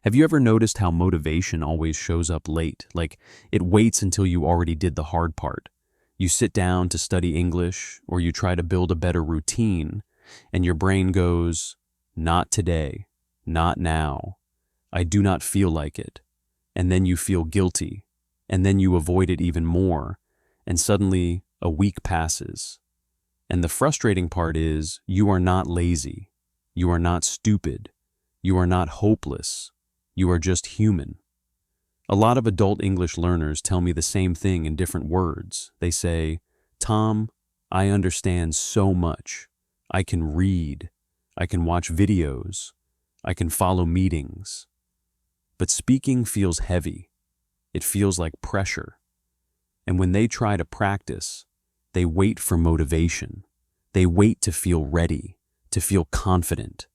Have you ever noticed how motivation always shows up late? Like, it waits until you already did the hard part. You sit down to study English, or you try to build a better routine, and your brain goes, "Not today, not now. I do not feel like it." And then you feel guilty, and then you avoid it even more, and suddenly a week passes. And the frustrating part is, you are not lazy. You are not stupid. You are not hopeless. You are just human. A lot of adult English learners tell me the same thing in different words. They say, "Tom, I understand so much. I can read. I can watch videos. I can follow meetings." But speaking feels heavy. It feels like pressure. And when they try to practice, they wait for motivation. They wait to feel ready, to feel confident,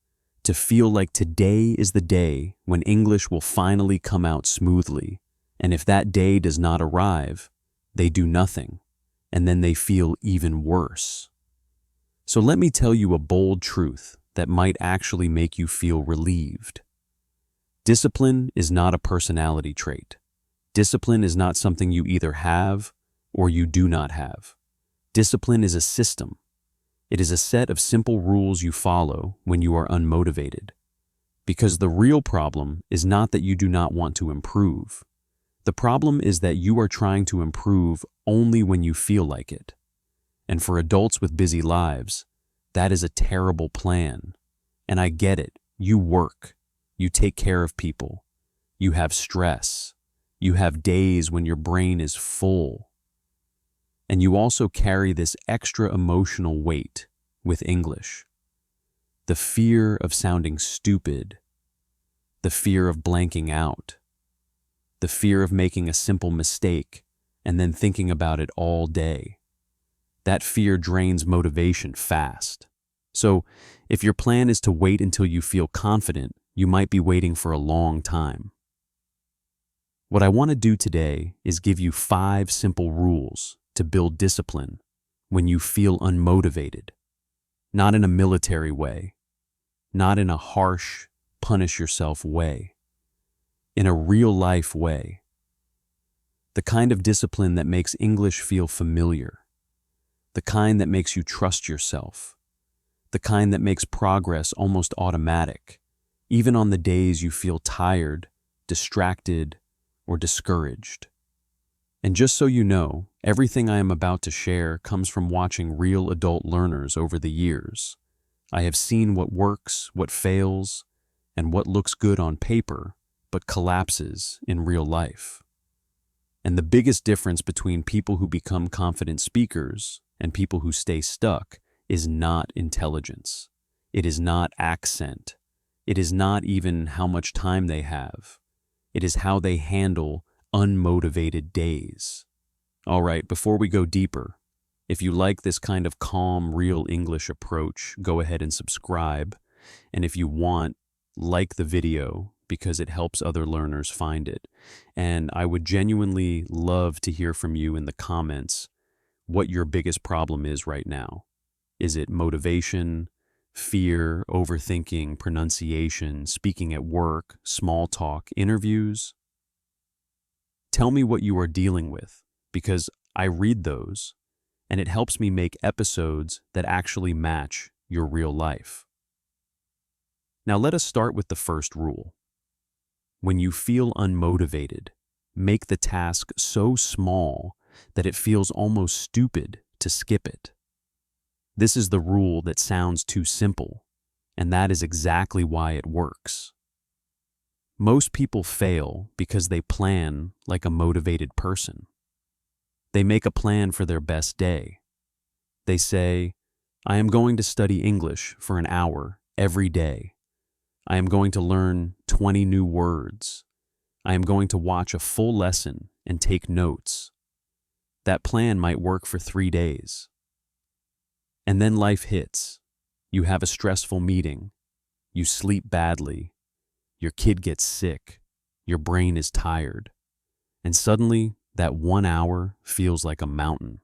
to feel like today is the day when English will finally come out smoothly. And if that day does not arrive, they do nothing, and then they feel even worse. So let me tell you a bold truth that might actually make you feel relieved. Discipline is not a personality trait. Discipline is not something you either have or you do not have. Discipline is a system. It is a set of simple rules you follow when you are unmotivated. Because the real problem is not that you do not want to improve. The problem is that you are trying to improve only when you feel like it. And for adults with busy lives, that is a terrible plan. And I get it. You work. You take care of people. You have stress. You have days when your brain is full. And you also carry this extra emotional weight with English. The fear of sounding stupid, the fear of blanking out, the fear of making a simple mistake and then thinking about it all day. That fear drains motivation fast. So, if your plan is to wait until you feel confident, you might be waiting for a long time. What I want to do today is give you 5 simple rules to build discipline when you feel unmotivated. Not in a military way, not in a harsh, punish yourself way, in a real-life way. The kind of discipline that makes English feel familiar, the kind that makes you trust yourself, the kind that makes progress almost automatic, even on the days you feel tired, distracted, or discouraged. And just so you know, everything I am about to share comes from watching real adult learners over the years. I have seen what works, what fails, and what looks good on paper, but collapses in real life. And the biggest difference between people who become confident speakers and people who stay stuck is not intelligence. It is not accent. It is not even how much time they have. It is how they handle unmotivated days. All right, before we go deeper, if you like this kind of calm, real English approach, go ahead and subscribe. And if you want, like the video because it helps other learners find it. And I would genuinely love to hear from you in the comments what your biggest problem is right now. Is it motivation, fear, overthinking, pronunciation, speaking at work, small talk, interviews? Tell me what you are dealing with, because I read those, and it helps me make episodes that actually match your real life. Now let us start with the first rule. When you feel unmotivated, make the task so small that it feels almost stupid to skip it. This is the rule that sounds too simple, and that is exactly why it works. Most people fail because they plan like a motivated person. They make a plan for their best day. They say, "I am going to study English for an hour every day. I am going to learn 20 new words. I am going to watch a full lesson and take notes." That plan might work for 3 days. And then life hits. You have a stressful meeting. You sleep badly. Your kid gets sick. Your brain is tired. And suddenly, that 1 hour feels like a mountain.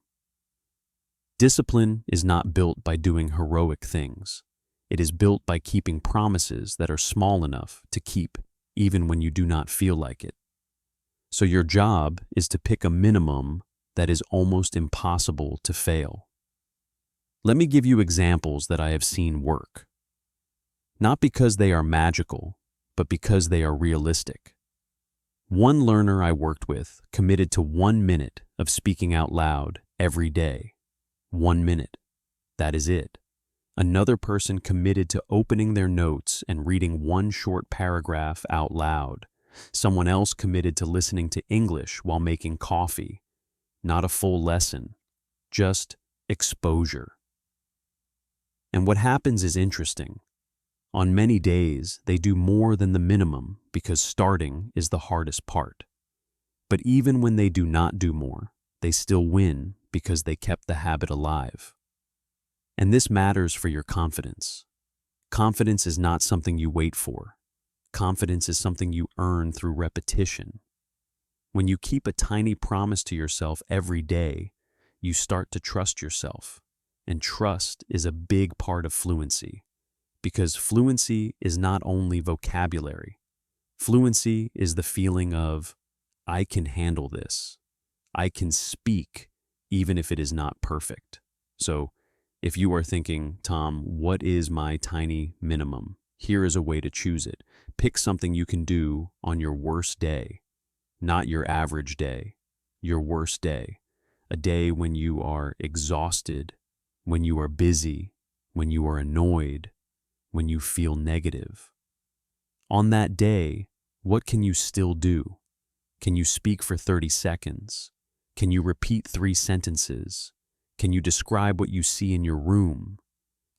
Discipline is not built by doing heroic things. It is built by keeping promises that are small enough to keep, even when you do not feel like it. So your job is to pick a minimum that is almost impossible to fail. Let me give you examples that I have seen work. Not because they are magical, but because they are realistic. One learner I worked with committed to 1 minute of speaking out loud every day. 1 minute. That is it. Another person committed to opening their notes and reading one short paragraph out loud. Someone else committed to listening to English while making coffee. Not a full lesson, just exposure. And what happens is interesting. On many days, they do more than the minimum because starting is the hardest part. But even when they do not do more, they still win because they kept the habit alive. And this matters for your confidence. Confidence is not something you wait for. Confidence is something you earn through repetition. When you keep a tiny promise to yourself every day, you start to trust yourself. And trust is a big part of fluency. Because fluency is not only vocabulary. Fluency is the feeling of, I can handle this. I can speak, even if it is not perfect. So, if you are thinking, Tom, what is my tiny minimum? Here is a way to choose it. Pick something you can do on your worst day, not your average day, your worst day. A day when you are exhausted, when you are busy, when you are annoyed, when you feel negative. On that day, what can you still do? Can you speak for 30 seconds? Can you repeat 3 sentences? Can you describe what you see in your room?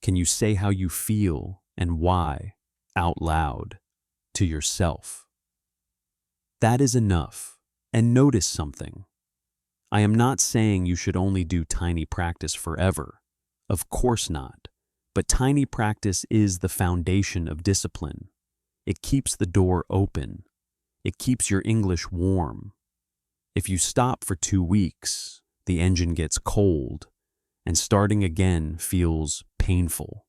Can you say how you feel and why out loud to yourself? That is enough. And notice something. I am not saying you should only do tiny practice forever. Of course not. But tiny practice is the foundation of discipline. It keeps the door open. It keeps your English warm. If you stop for 2 weeks, the engine gets cold, and starting again feels painful.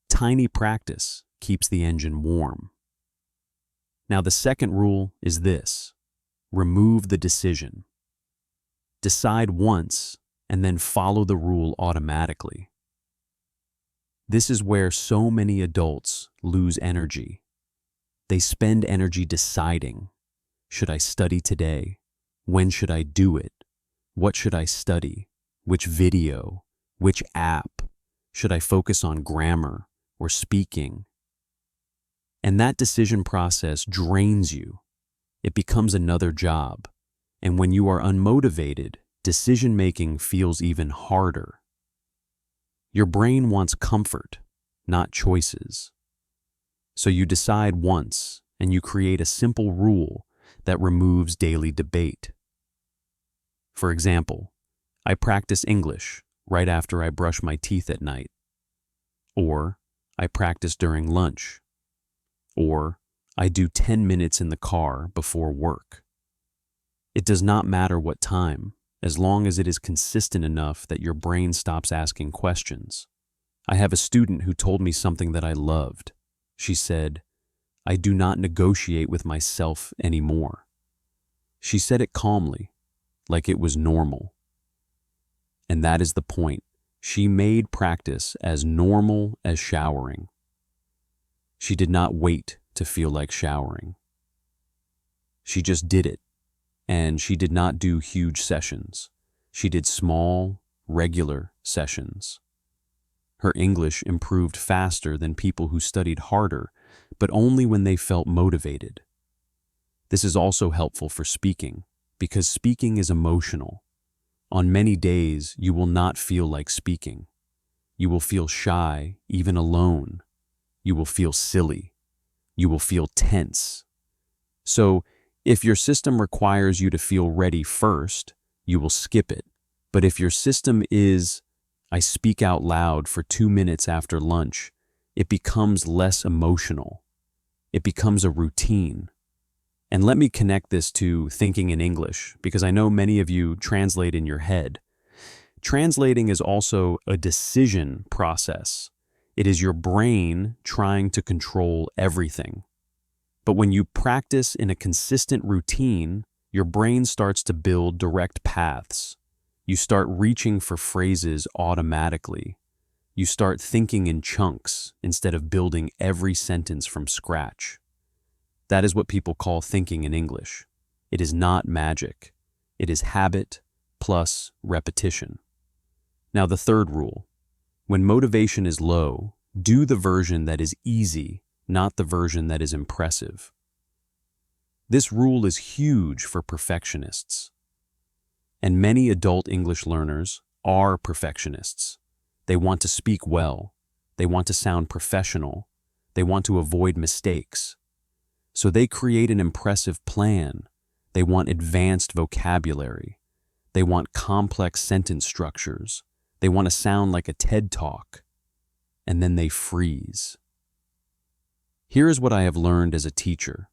Tiny practice keeps the engine warm. Now, the second rule is this: remove the decision. Decide once, and then follow the rule automatically. This is where so many adults lose energy. They spend energy deciding, should I study today? When should I do it? What should I study? Which video? Which app? Should I focus on grammar or speaking? And that decision process drains you. It becomes another job. And when you are unmotivated, decision-making feels even harder. Your brain wants comfort, not choices. So you decide once, and you create a simple rule that removes daily debate. For example, I practice English right after I brush my teeth at night. Or I practice during lunch. Or I do 10 minutes in the car before work. It does not matter what time, as long as it is consistent enough that your brain stops asking questions. I have a student who told me something that I loved. She said, I do not negotiate with myself anymore. She said it calmly, like it was normal. And that is the point. She made practice as normal as showering. She did not wait to feel like showering. She just did it. And she did not do huge sessions. She did small, regular sessions. Her English improved faster than people who studied harder, but only when they felt motivated. This is also helpful for speaking, because speaking is emotional. On many days, you will not feel like speaking. You will feel shy, even alone. You will feel silly. You will feel tense. So, if your system requires you to feel ready first, you will skip it. But if your system is, I speak out loud for 2 minutes after lunch, it becomes less emotional. It becomes a routine. And let me connect this to thinking in English, because I know many of you translate in your head. Translating is also a decision process. It is your brain trying to control everything. But when you practice in a consistent routine, your brain starts to build direct paths. You start reaching for phrases automatically. You start thinking in chunks instead of building every sentence from scratch. That is what people call thinking in English. It is not magic. It is habit plus repetition. Now, the third rule. When motivation is low, do the version that is easy, not the version that is impressive. This rule is huge for perfectionists. And many adult English learners are perfectionists. They want to speak well. They want to sound professional. They want to avoid mistakes. So they create an impressive plan. They want advanced vocabulary. They want complex sentence structures. They want to sound like a TED Talk. And then they freeze. Here is what I have learned as a teacher.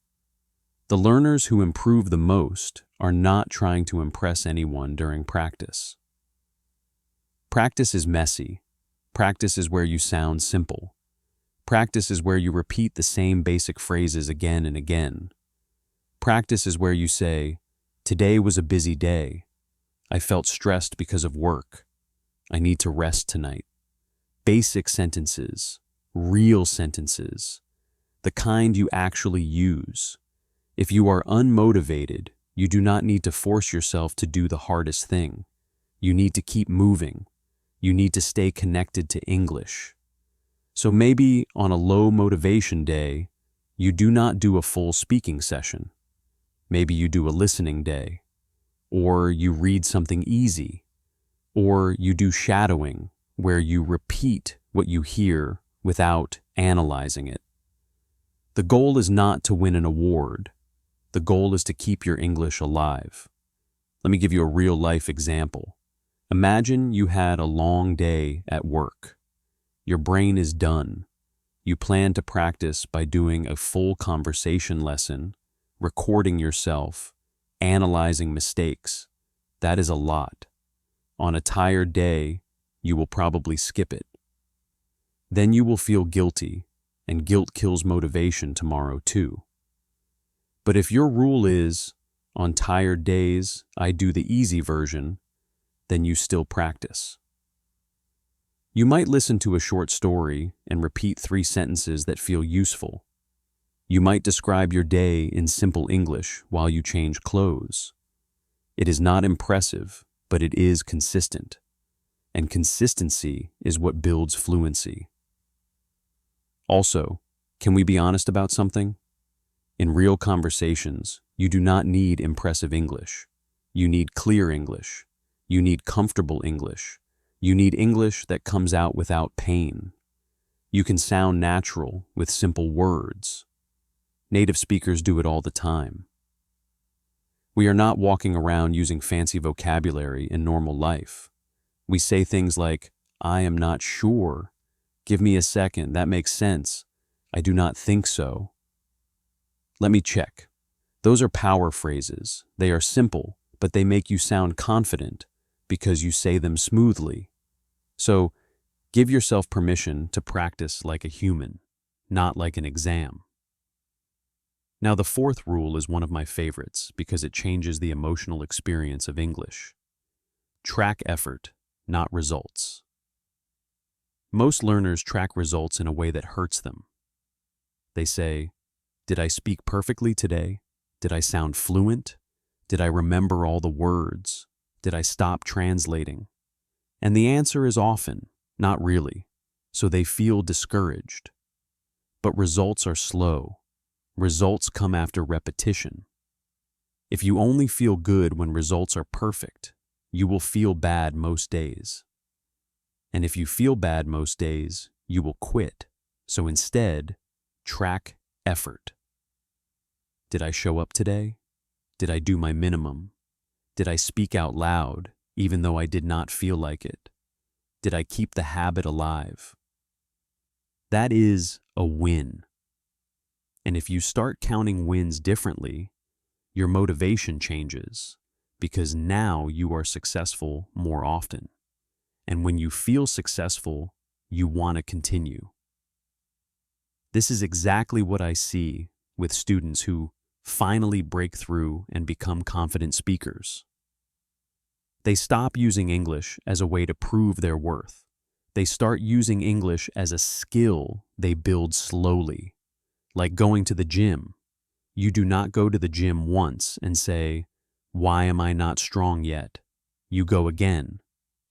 The learners who improve the most are not trying to impress anyone during practice. Practice is messy. Practice is where you sound simple. Practice is where you repeat the same basic phrases again and again. Practice is where you say, "Today was a busy day. I felt stressed because of work. I need to rest tonight." Basic sentences, real sentences, the kind you actually use. If you are unmotivated, you do not need to force yourself to do the hardest thing. You need to keep moving. You need to stay connected to English. So maybe on a low motivation day, you do not do a full speaking session. Maybe you do a listening day, or you read something easy, or you do shadowing, where you repeat what you hear without analyzing it. The goal is not to win an award. The goal is to keep your English alive. Let me give you a real-life example. Imagine you had a long day at work. Your brain is done. You plan to practice by doing a full conversation lesson, recording yourself, analyzing mistakes. That is a lot. On a tired day, you will probably skip it. Then you will feel guilty, and guilt kills motivation tomorrow too. But if your rule is, on tired days, I do the easy version, then you still practice. You might listen to a short story and repeat 3 sentences that feel useful. You might describe your day in simple English while you change clothes. It is not impressive, but it is consistent. And consistency is what builds fluency. Also, can we be honest about something? In real conversations, you do not need impressive English. You need clear English. You need comfortable English. You need English that comes out without pain. You can sound natural with simple words. Native speakers do it all the time. We are not walking around using fancy vocabulary in normal life. We say things like, "I am not sure. Give me a second. That makes sense. I do not think so. Let me check." Those are power phrases. They are simple, but they make you sound confident because you say them smoothly. So, give yourself permission to practice like a human, not like an exam. Now, the fourth rule is one of my favorites because it changes the emotional experience of English. Track effort, not results. Most learners track results in a way that hurts them. They say, "Did I speak perfectly today? Did I sound fluent? Did I remember all the words? Did I stop translating?" And the answer is often, not really, so they feel discouraged. But results are slow. Results come after repetition. If you only feel good when results are perfect, you will feel bad most days. And if you feel bad most days, you will quit. So instead, track effort. Did I show up today? Did I do my minimum? Did I speak out loud, even though I did not feel like it? Did I keep the habit alive? That is a win. And if you start counting wins differently, your motivation changes because now you are successful more often. And when you feel successful, you want to continue. This is exactly what I see with students who finally break through and become confident speakers. They stop using English as a way to prove their worth. They start using English as a skill they build slowly, like going to the gym. You do not go to the gym once and say, "Why am I not strong yet?" You go again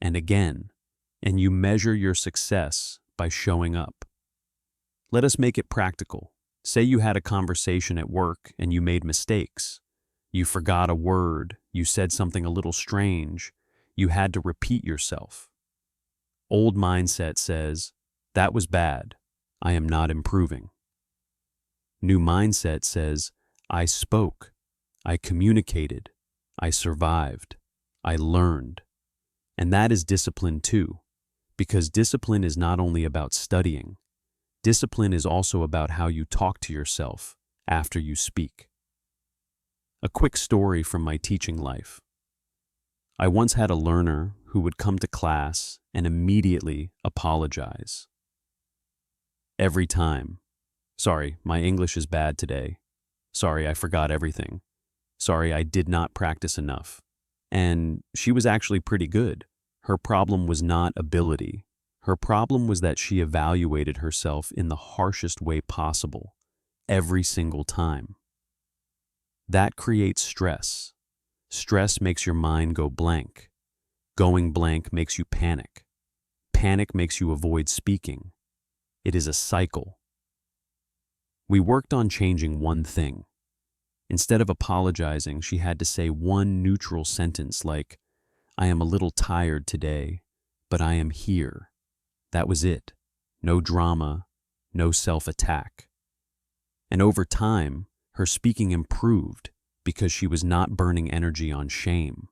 and again, and you measure your success by showing up. Let us make it practical. Say you had a conversation at work and you made mistakes. You forgot a word, you said something a little strange, you had to repeat yourself. Old mindset says, "That was bad. I am not improving." New mindset says, "I spoke. I communicated. I survived. I learned." And that is discipline too, because discipline is not only about studying. Discipline is also about how you talk to yourself after you speak. A quick story from my teaching life. I once had a learner who would come to class and immediately apologize. Every time. "Sorry, my English is bad today. Sorry, I forgot everything. Sorry, I did not practice enough." And she was actually pretty good. Her problem was not ability. Her problem was that she evaluated herself in the harshest way possible, every single time. That creates stress. Stress makes your mind go blank. Going blank makes you panic. Panic makes you avoid speaking. It is a cycle. We worked on changing one thing. Instead of apologizing, she had to say one neutral sentence like, "I am a little tired today, but I am here." That was it. No drama, no self-attack. And over time, her speaking improved because she was not burning energy on shame.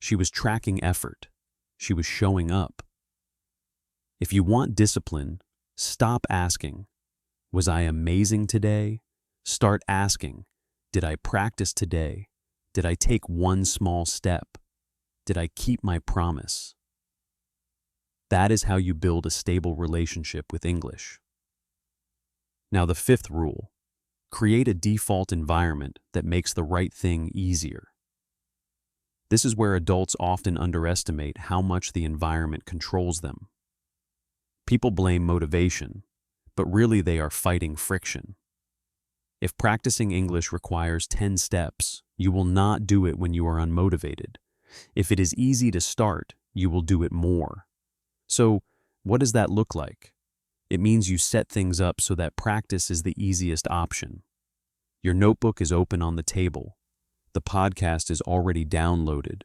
She was tracking effort. She was showing up. If you want discipline, stop asking, "Was I amazing today?" Start asking, "Did I practice today? Did I take one small step? Did I keep my promise?" That is how you build a stable relationship with English. Now, the fifth rule: create a default environment that makes the right thing easier. This is where adults often underestimate how much the environment controls them. People blame motivation, but really they are fighting friction. If practicing English requires 10 steps, you will not do it when you are unmotivated. If it is easy to start, you will do it more. So, what does that look like? It means you set things up so that practice is the easiest option. Your notebook is open on the table. The podcast is already downloaded.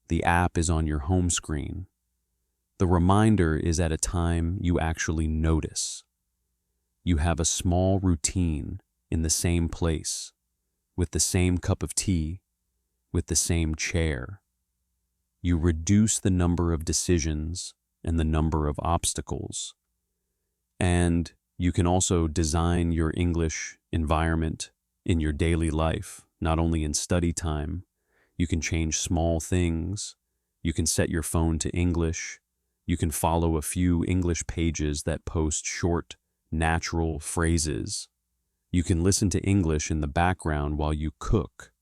The app is on your home screen. The reminder is at a time you actually notice. You have a small routine in the same place, with the same cup of tea, with the same chair. You reduce the number of decisions and the number of obstacles. And you can also design your English environment in your daily life, not only in study time. You can change small things. You can set your phone to English. You can follow a few English pages that post short, natural phrases. You can listen to English in the background while you cook,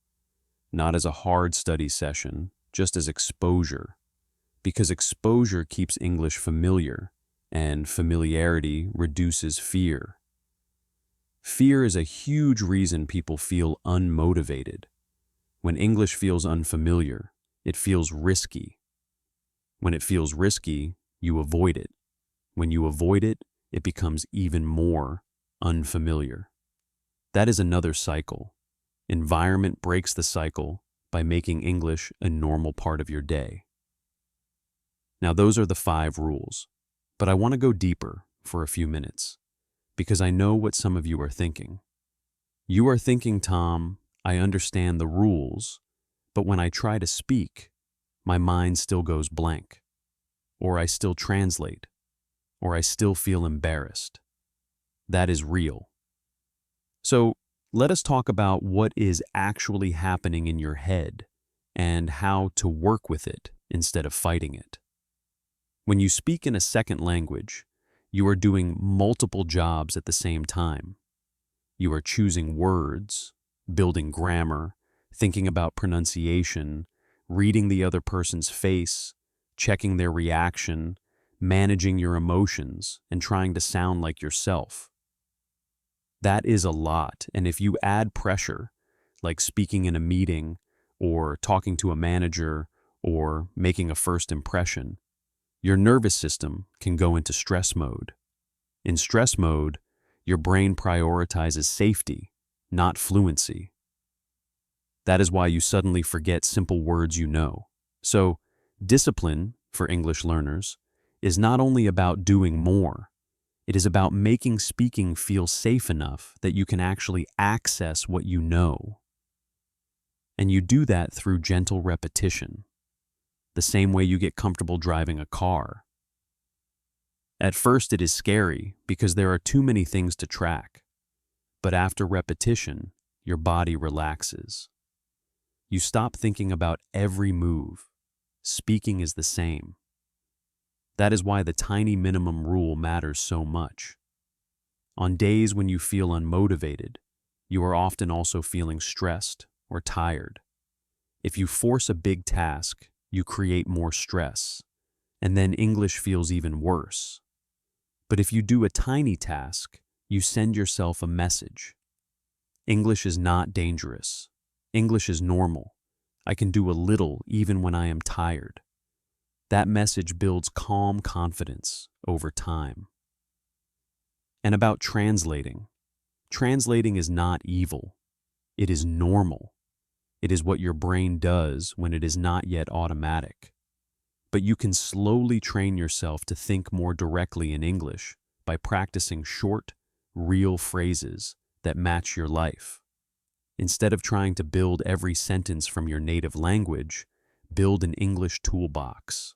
not as a hard study session, just as exposure. Because exposure keeps English familiar, and familiarity reduces fear. Fear is a huge reason people feel unmotivated. When English feels unfamiliar, it feels risky. When it feels risky, you avoid it. When you avoid it, it becomes even more unfamiliar. That is another cycle. Environment breaks the cycle by making English a normal part of your day. Now, those are the 5 rules, but I want to go deeper for a few minutes, because I know what some of you are thinking. You are thinking, "Tom, I understand the rules, but when I try to speak, my mind still goes blank, or I still translate, or I still feel embarrassed." That is real. So let us talk about what is actually happening in your head and how to work with it instead of fighting it. When you speak in a second language, you are doing multiple jobs at the same time. You are choosing words, building grammar, thinking about pronunciation, reading the other person's face, checking their reaction, managing your emotions, and trying to sound like yourself. That is a lot, and if you add pressure, like speaking in a meeting, or talking to a manager, or making a first impression, your nervous system can go into stress mode. In stress mode, your brain prioritizes safety, not fluency. That is why you suddenly forget simple words you know. So, discipline, for English learners, is not only about doing more, it is about making speaking feel safe enough that you can actually access what you know. And you do that through gentle repetition, the same way you get comfortable driving a car. At first it is scary because there are too many things to track, but after repetition, your body relaxes. You stop thinking about every move. Speaking is the same. That is why the tiny minimum rule matters so much. On days when you feel unmotivated, you are often also feeling stressed or tired. If you force a big task, you create more stress, and then English feels even worse. But if you do a tiny task, you send yourself a message. English is not dangerous. English is normal. I can do a little even when I am tired. That message builds calm confidence over time. And about translating. Translating is not evil. It is normal. It is what your brain does when it is not yet automatic. But you can slowly train yourself to think more directly in English by practicing short, real phrases that match your life. Instead of trying to build every sentence from your native language, build an English toolbox.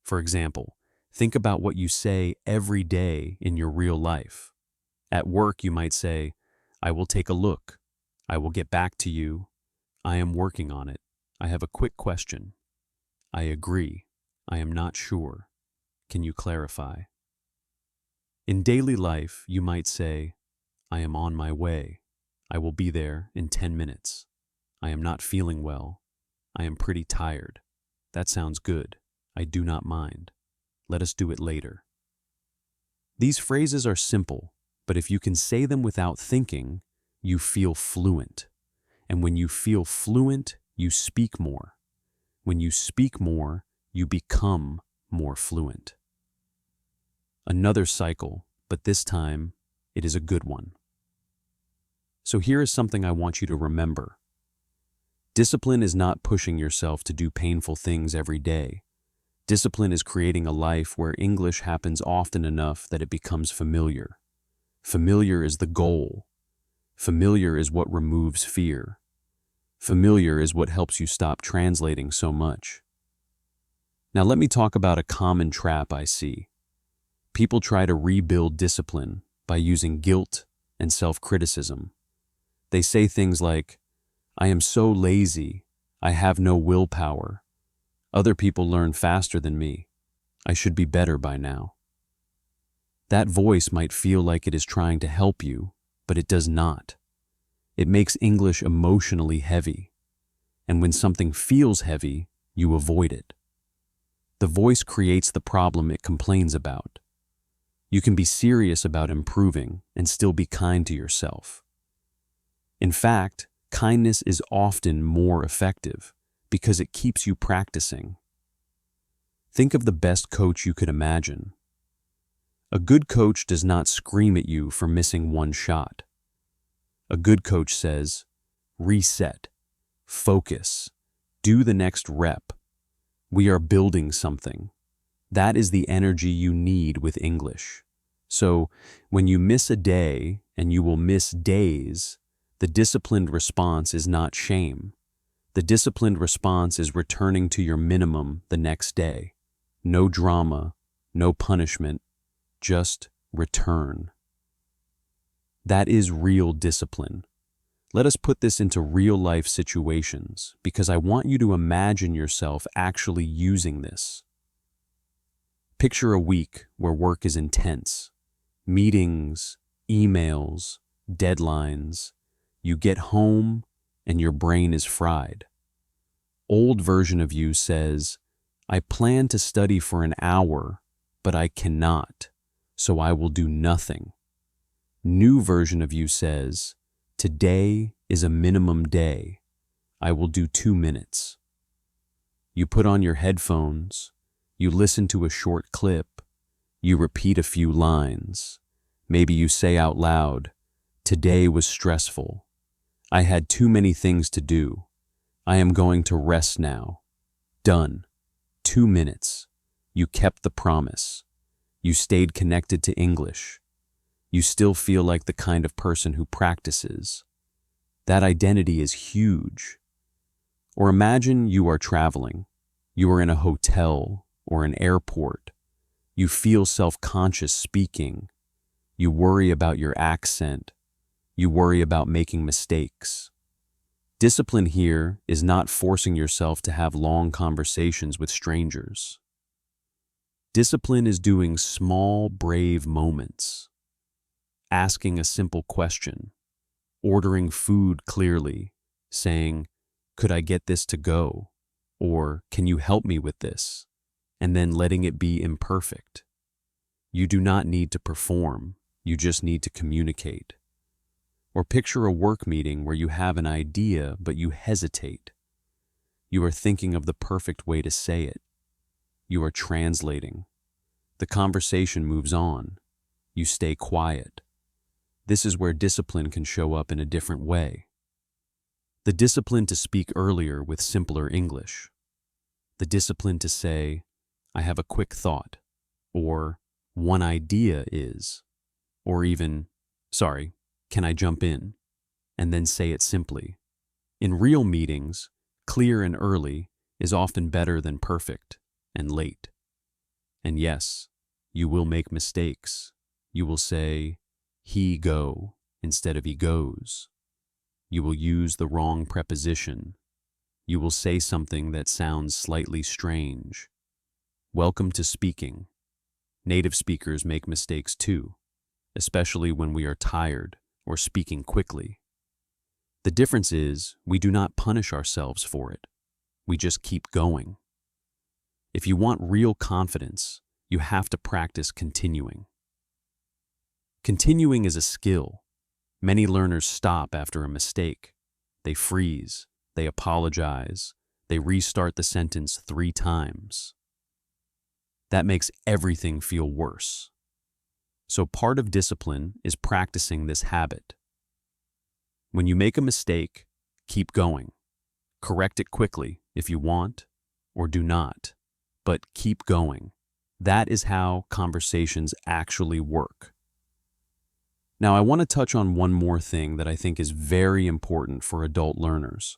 For example, think about what you say every day in your real life. At work, you might say, I will take a look. I will get back to you. I am working on it. I have a quick question. I agree. I am not sure. Can you clarify? In daily life, you might say, I am on my way. I will be there in 10 minutes. I am not feeling well. I am pretty tired. That sounds good. I do not mind. Let us do it later. These phrases are simple, but if you can say them without thinking, you feel fluent. And when you feel fluent, you speak more. When you speak more, you become more fluent. Another cycle, but this time, it is a good one. So here is something I want you to remember. Discipline is not pushing yourself to do painful things every day. Discipline is creating a life where English happens often enough that it becomes familiar. Familiar is the goal. Familiar is what removes fear. Familiar is what helps you stop translating so much. Now let me talk about a common trap I see. People try to rebuild discipline by using guilt and self-criticism. They say things like, I am so lazy, I have no willpower. Other people learn faster than me. I should be better by now. That voice might feel like it is trying to help you, but it does not. It makes English emotionally heavy. And when something feels heavy, you avoid it. The voice creates the problem it complains about. You can be serious about improving and still be kind to yourself. In fact, kindness is often more effective because it keeps you practicing. Think of the best coach you could imagine. A good coach does not scream at you for missing one shot. A good coach says, reset, focus, do the next rep. We are building something. That is the energy you need with English. So, when you miss a day, and you will miss days, the disciplined response is not shame. The disciplined response is returning to your minimum the next day. No drama, no punishment, just return. That is real discipline. Let us put this into real-life situations because I want you to imagine yourself actually using this. Picture a week where work is intense. Meetings, emails, deadlines. You get home and your brain is fried. Old version of you says, I plan to study for an hour, but I cannot, so I will do nothing. New version of you says, today is a minimum day. I will do 2 minutes. You put on your headphones, you listen to a short clip, you repeat a few lines. Maybe you say out loud, today was stressful. I had too many things to do. I am going to rest now. Done. 2 minutes. You kept the promise. You stayed connected to English. You still feel like the kind of person who practices. That identity is huge. Or imagine you are traveling. You are in a hotel or an airport. You feel self-conscious speaking. You worry about your accent. You worry about making mistakes. Discipline here is not forcing yourself to have long conversations with strangers. Discipline is doing small, brave moments. Asking a simple question, ordering food clearly, saying, could I get this to go? Or can you help me with this? And then letting it be imperfect. You do not need to perform, you just need to communicate. Or picture a work meeting where you have an idea but you hesitate. You are thinking of the perfect way to say it. You are translating. The conversation moves on. You stay quiet. This is where discipline can show up in a different way. The discipline to speak earlier with simpler English. The discipline to say, I have a quick thought, or one idea is, or even, sorry, can I jump in? And then say it simply. In real meetings, clear and early is often better than perfect and late. And yes, you will make mistakes. You will say, he go instead of he goes. You will use the wrong preposition. You will say something that sounds slightly strange. Welcome to speaking. Native speakers make mistakes too, especially when we are tired or speaking quickly. The difference is we do not punish ourselves for it. We just keep going. If you want real confidence, you have to practice continuing. Continuing is a skill. Many learners stop after a mistake. They freeze, they apologize, they restart the sentence 3 times. That makes everything feel worse. So part of discipline is practicing this habit. When you make a mistake, keep going. Correct it quickly if you want, or do not, but keep going. That is how conversations actually work. Now, I want to touch on one more thing that I think is very important for adult learners.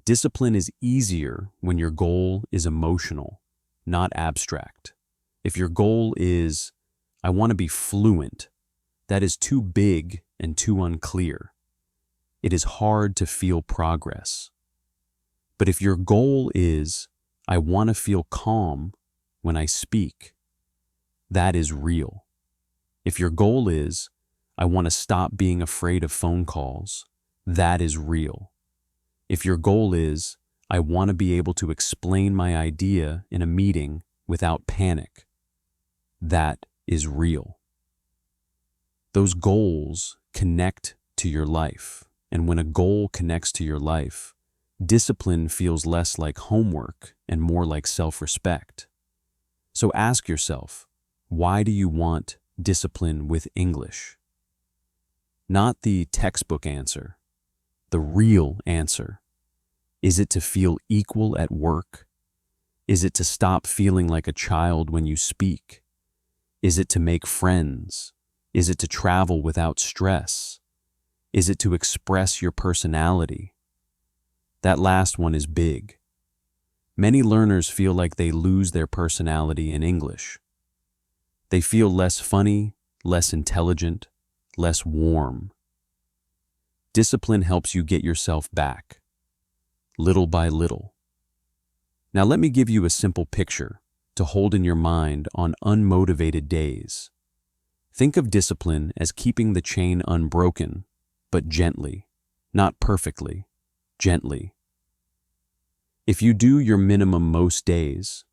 Discipline is easier when your goal is emotional, not abstract. If your goal is, I want to be fluent, that is too big and too unclear. It is hard to feel progress. But if your goal is, I want to feel calm when I speak, that is real. If your goal is, I want to stop being afraid of phone calls, that is real. If your goal is, I want to be able to explain my idea in a meeting without panic, that is real. Those goals connect to your life, and when a goal connects to your life, discipline feels less like homework and more like self-respect. So ask yourself, why do you want discipline with English? Not the textbook answer, the real answer. Is it to feel equal at work? Is it to stop feeling like a child when you speak? Is it to make friends? Is it to travel without stress? Is it to express your personality? That last one is big. Many learners feel like they lose their personality in English. They feel less funny, less intelligent, less warm. Discipline helps you get yourself back, little by little. Now let me give you a simple picture to hold in your mind on unmotivated days. Think of discipline as keeping the chain unbroken but gently, not perfectly, gently. If you do your minimum most days,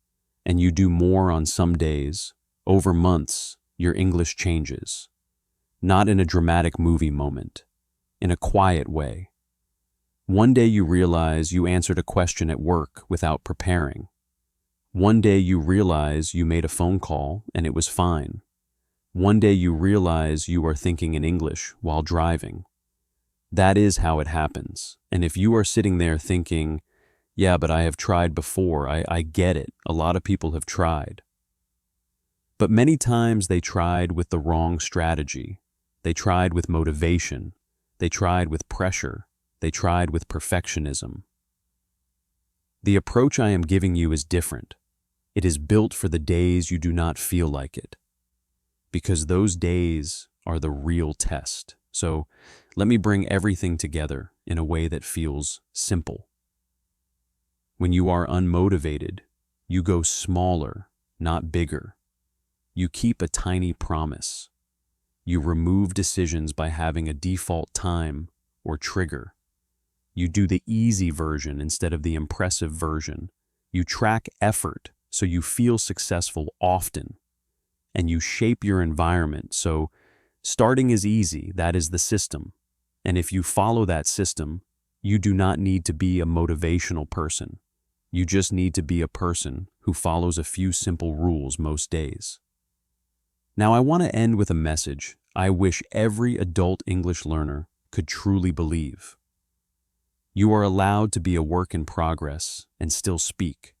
and you do more on some days, over months, your English changes. Not in a dramatic movie moment, in a quiet way. One day you realize you answered a question at work without preparing. One day you realize you made a phone call and it was fine. One day you realize you are thinking in English while driving. That is how it happens. And if you are sitting there thinking, yeah, but I have tried before, I get it, a lot of people have tried. But many times they tried with the wrong strategy. They tried with motivation. They tried with pressure. They tried with perfectionism. The approach I am giving you is different. It is built for the days you do not feel like it. Because those days are the real test. So let me bring everything together in a way that feels simple. When you are unmotivated, you go smaller, not bigger. You keep a tiny promise. You remove decisions by having a default time or trigger. You do the easy version instead of the impressive version. You track effort so you feel successful often. And you shape your environment so starting is easy, that is the system. And if you follow that system, you do not need to be a motivational person. You just need to be a person who follows a few simple rules most days. Now I want to end with a message I wish every adult English learner could truly believe. You are allowed to be a work in progress and still speak.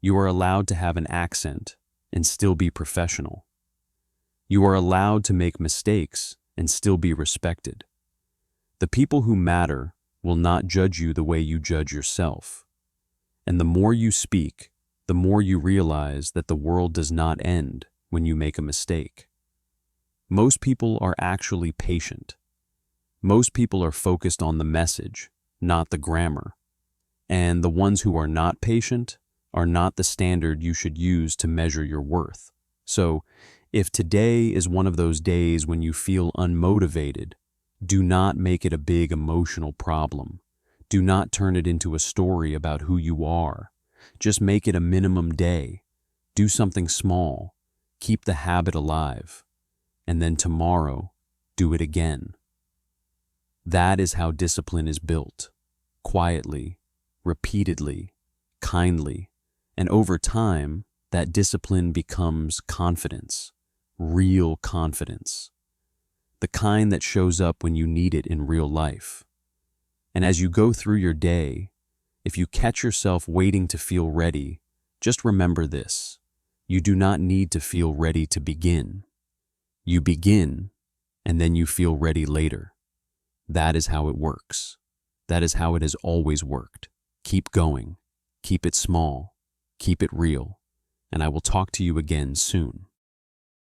You are allowed to have an accent and still be professional. You are allowed to make mistakes and still be respected. The people who matter will not judge you the way you judge yourself. And the more you speak, the more you realize that the world does not end when you make a mistake. Most people are actually patient. Most people are focused on the message, not the grammar. And the ones who are not patient are not the standard you should use to measure your worth. So, if today is one of those days when you feel unmotivated, do not make it a big emotional problem. Do not turn it into a story about who you are. Just make it a minimum day. Do something small. Keep the habit alive. And then tomorrow, do it again. That is how discipline is built. Quietly, repeatedly, kindly. And over time, that discipline becomes confidence. Real confidence. The kind that shows up when you need it in real life. And as you go through your day, if you catch yourself waiting to feel ready, just remember this. You do not need to feel ready to begin. You begin, and then you feel ready later. That is how it works. That is how it has always worked. Keep going. Keep it small. Keep it real. And I will talk to you again soon.